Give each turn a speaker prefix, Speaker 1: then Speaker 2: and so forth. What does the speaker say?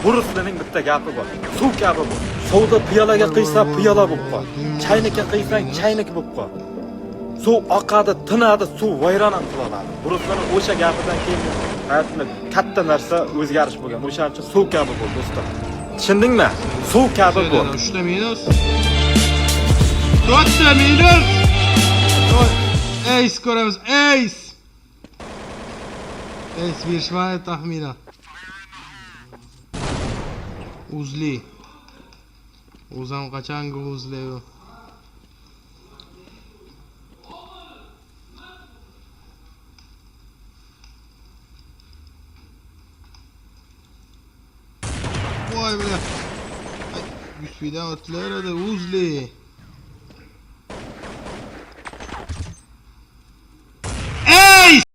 Speaker 1: Ruslarning bitta gapi bor. Suv kabi bu. Suvda piyolaga qiysa piyola bo'lib qol. Chaynikka qiysang chaynik bo'lib qol. Suv oqadi, tinadi, suv vayron qiladi. Ruslarning o'sha gapidan keyin hayotda katta narsa o'zgarish bo'lgan. O'shaning uchun suv kabi bo'l, do'stim. Tushundingmi? Suv kabi bo'l.
Speaker 2: 3 ta minus. 4 ta minus. Ace ko'ramiz. Ace. Ace berishmadi taxminan. Uzli. O'zim qachongi uzli u. Voy bile. Güçlüden ötüler de uzli.